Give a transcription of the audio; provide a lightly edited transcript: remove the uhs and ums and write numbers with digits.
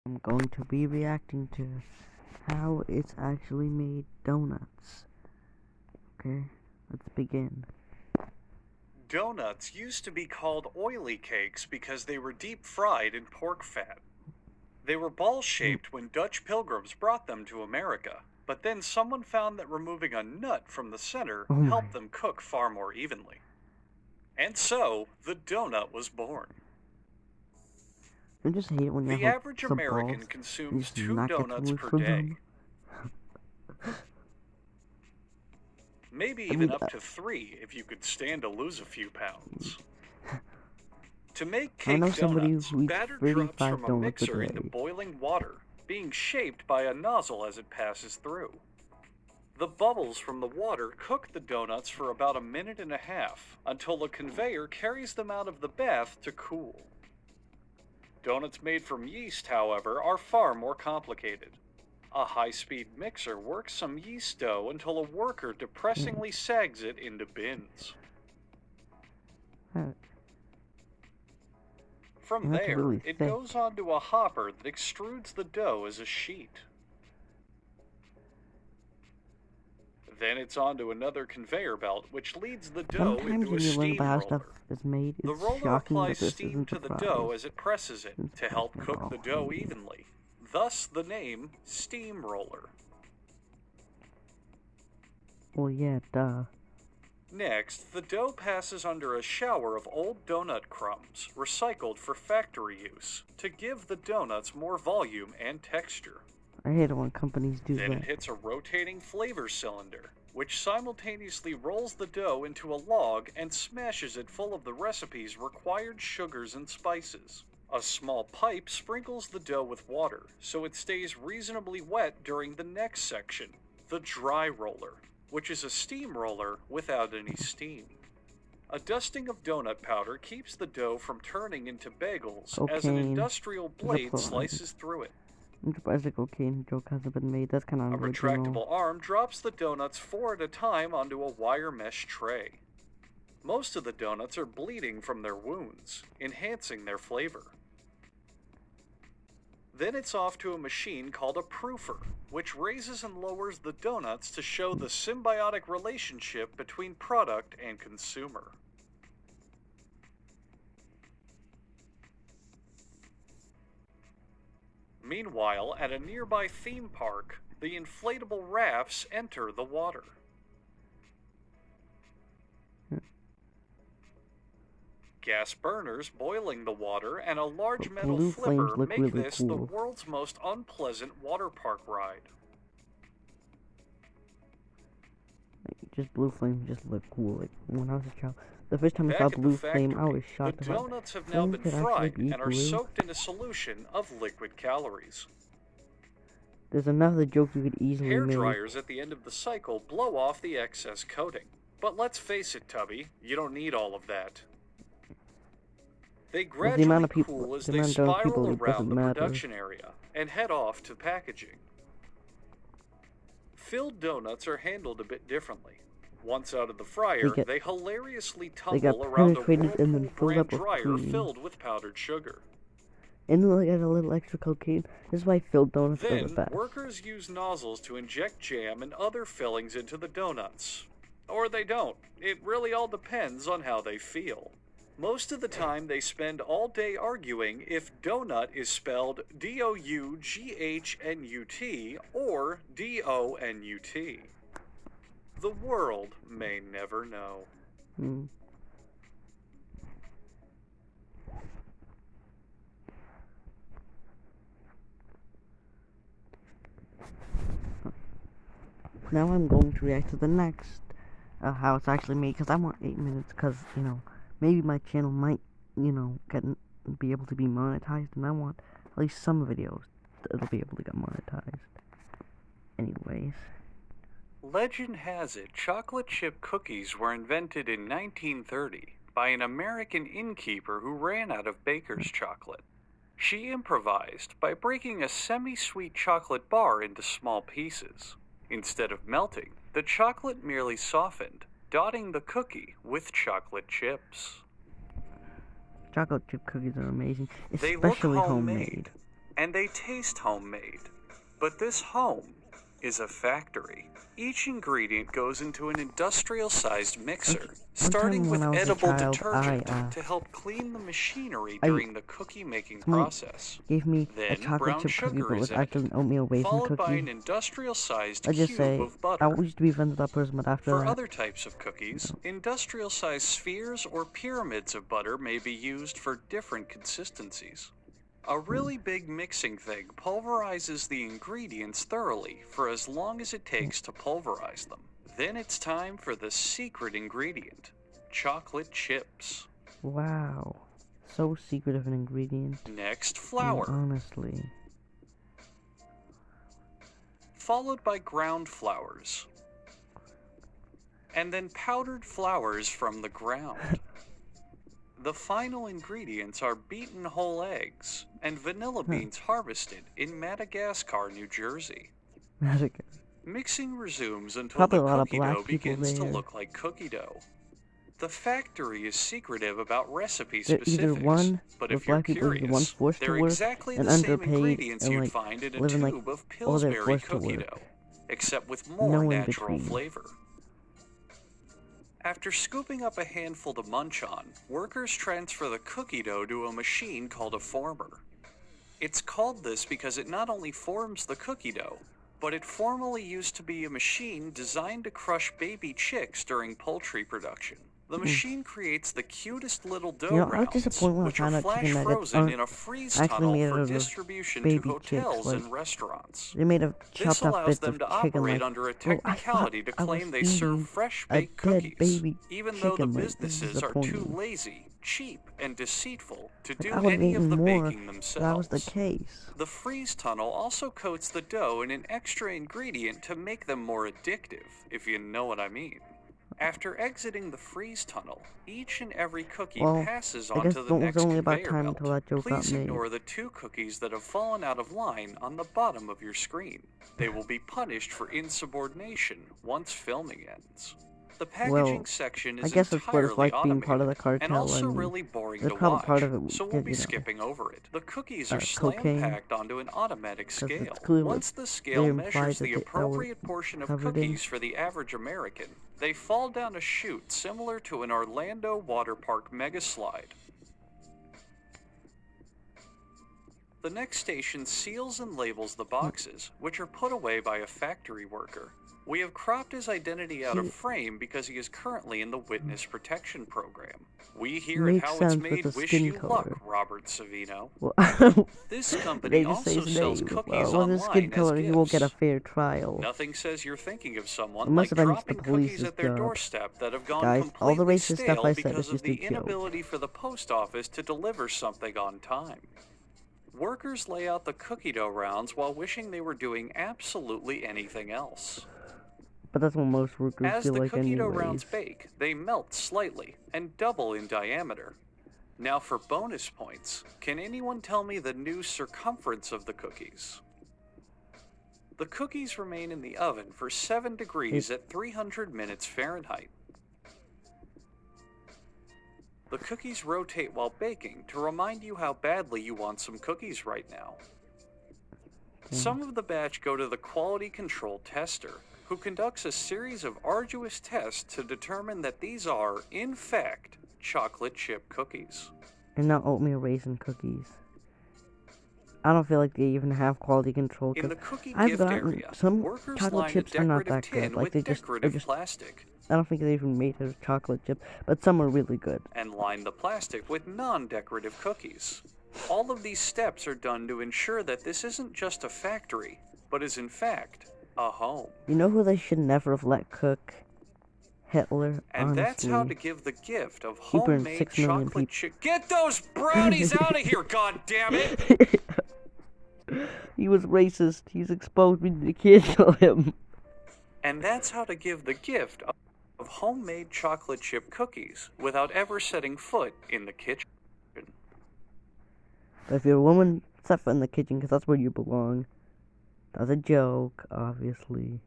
I'm going to be reacting to how it's actually made donuts. Okay, let's begin. Donuts used to be called oily cakes because they were deep fried in pork fat. They were ball-shaped when Dutch pilgrims brought them to America, but then someone found that removing a nut from the center Oh my. helped them cook far more evenly. And so, the donut was born. I just hate it when you The have average some balls American and consumes just 2 not get to donuts loose per from day, them. maybe I even mean, up to 3 if you could stand to lose a few pounds. To make I know cake somebody donuts, who eats batter drops 35 from a donuts a mixer into day. boiling water, being shaped by a nozzle as it passes through. The bubbles from the water cook the donuts for about 1.5 minutes until a conveyor carries them out of the bath to cool. Donuts made from yeast, however, are far more complicated. A high-speed mixer works some yeast dough until a worker depressingly sags it into bins. From That's there, really it thick. goes onto a hopper that extrudes the dough as a sheet. Then it's onto another conveyor belt, which leads the dough Sometimes into a when you learn about how steamroller. stuff is made, The it's roller shocking that applies this steam isn't to a the fries. dough as it presses it It's to help surprising at cook all. the dough evenly. Thus the name steamroller. Well, yeah, duh. Next, the dough passes under a shower of old donut crumbs, recycled for factory use, to give the donuts more volume and texture. I hate it when companies do Then that. it hits a rotating flavor cylinder, which simultaneously rolls the dough into a log and smashes it full of the recipe's required sugars and spices. A small pipe sprinkles the dough with water, so it stays reasonably wet during the next section, the dry roller, which is a steam roller without any steam. A dusting of donut powder keeps the dough from turning into bagels as an Cocaine industrial is a blade plot. slices through it. I'm surprised a cocaine joke hasn't been made. That's kind of A original. retractable arm drops the donuts 4 at a time onto a wire mesh tray. Most of the donuts are bleeding from their wounds, enhancing their flavor. Then it's off to a machine called a proofer, which raises and lowers the donuts to show the symbiotic relationship between product and consumer. Meanwhile, at a nearby theme park, the inflatable rafts enter the water. Gas burners boiling the water and a large metal Blue flames flipper look make really this the cool. world's most unpleasant water park ride. Just blue flames just look cool. Like when I was a child, the first time I Back saw at the blue flame, I factory, was the shocked about donuts have now flames been could actually fried be and are blue. soaked in a solution of liquid calories. There's another joke you could easily Hair make. dryers at the end of the cycle blow off the excess coating. But let's face it, Tubby, you don't need all of that. They The gradually amount of people, cool as the they amount of spiral people, it around doesn't the matter. production area and head off to packaging. Filled donuts are handled a bit differently. Once out of the fryer, they hilariously tumble around a Whirlpool brand dryer filled with powdered sugar. And then like add a little extra cocaine. This is why filled donuts are the Then, best. workers use nozzles to inject jam and other fillings into the donuts. Or they don't. It really all depends on how they feel. Most of the time, they spend all day arguing if donut is spelled D-O-U-G-H-N-U-T or D-O-N-U-T. The world may never know. Now I'm going to react to the next, how it's actually made, because I want 8 minutes, because, you know, maybe my channel might, you know, be able to be monetized, and I want at least some videos that'll be able to get monetized. Anyways. Legend has it chocolate chip cookies were invented in 1930 by an American innkeeper who ran out of baker's chocolate. She improvised by breaking a semi-sweet chocolate bar into small pieces. Instead of melting, the chocolate merely softened, dotting the cookie with chocolate chips. Chocolate chip cookies are amazing, They look especially homemade. and they taste homemade. But this home is a factory. Each ingredient goes into an industrial-sized mixer, starting with edible detergent to help clean the machinery during the cookie-making process. Gave me a Then chocolate brown chip cookie, sugar but is with actually an oatmeal added, raisin followed by an cookie. industrial-sized I just cube say, of I butter. used to be friends with that person, but after For that, other types of cookies, industrial-sized spheres or pyramids of butter may be used for different consistencies. A really big mixing thing pulverizes the ingredients thoroughly for as long as it takes to pulverize them. Then it's time for the secret ingredient, chocolate chips. wow, so secret of an ingredient. Next, flour. Honestly. Followed by ground flours. And then powdered flours from the ground. The final ingredients are beaten whole eggs and vanilla beans harvested in Madagascar, New Jersey. Mixing resumes until Probably the a lot of cookie black dough people begins to there. look like cookie dough. The factory is secretive about recipe They're specifics, either one but with if you're black people, either one curious, forced to they're work exactly and the same underpaid ingredients and you'd like find in a living tube of or they're Pillsbury forced to cookie work. dough, except with No more in natural between. flavor. After scooping up a handful to munch on, workers transfer the cookie dough to a machine called a former. It's called this because it not only forms the cookie dough, but it formerly used to be a machine designed to crush baby chicks during poultry production. The machine creates the cutest little dough I was rounds, disappointed when I which are found out flash chicken nuggets frozen aren't in a freeze actually tunnel made for out of distribution to baby hotels chicks. Like, and restaurants. they're made of This chopped off allows bits them of to chicken. operate Like, under a bro, I thought technicality to I was claim they serve feeding fresh a baked dead cookies, baby even though the chicken. Like, this is businesses are too disappointing. lazy, cheap, and deceitful to Like, do I would have any of eaten the more baking if that was the themselves. case. The freeze tunnel also coats the dough in an extra ingredient to make them more addictive, if you know what I mean. After exiting the freeze tunnel, each and every cookie passes on to the next conveyor belt. Please ignore the 2 cookies that have fallen out of line on the bottom of your screen. They will be punished for insubordination once filming ends. The packaging section is entirely automated and also really boring to watch, so we'll be skipping over it. The cookies are slam-packed onto an automatic scale. Once the scale measures the appropriate portion of cookies for the average American, they fall down a chute similar to an Orlando water park mega slide. The next station seals and labels the boxes, which are put away by a factory worker. We have cropped his identity out of frame because he is currently in the witness protection program. We here at How It's Made wish you luck, Robert Savino. This company also sells cookies online as gifts. He won't get a fair trial. Nothing says you're thinking of someone like dropping cookies at their doorstep that have gone completely stale because of the inability for the post office to deliver something on time. Workers lay out the cookie dough rounds while wishing they were doing absolutely anything else. But that's what most workers As feel the like cookie dough anyways. rounds bake, they melt slightly and double in diameter. Now for bonus points, can anyone tell me the new circumference of the cookies? The cookies remain in the oven for 7 degrees at 300 minutes Fahrenheit. The cookies rotate while baking to remind you how badly you want some cookies right now. Some of the batch go to the quality control tester, who conducts a series of arduous tests to determine that these are, in fact, chocolate chip cookies. And not oatmeal raisin cookies. I don't feel like they even have quality control. In the cookie I've gift gotten area, some workers chocolate line a chips are not decorative that good. tin Like with they're decorative just plastic. I don't think they're even made out of chocolate chip, but some are really good. And line the plastic with non-decorative cookies. All of these steps are done to ensure that this isn't just a factory, but is in fact a home. You know who they should never have let cook? Hitler, and honestly. That's how to give the gift of homemade chocolate chip. Get those brownies out of here, goddammit! He was racist. He's exposed. We need to cancel him. And that's how to give the gift of homemade chocolate chip cookies without ever setting foot in the kitchen. But if you're a woman, set foot in the kitchen because that's where you belong. That's a joke, obviously.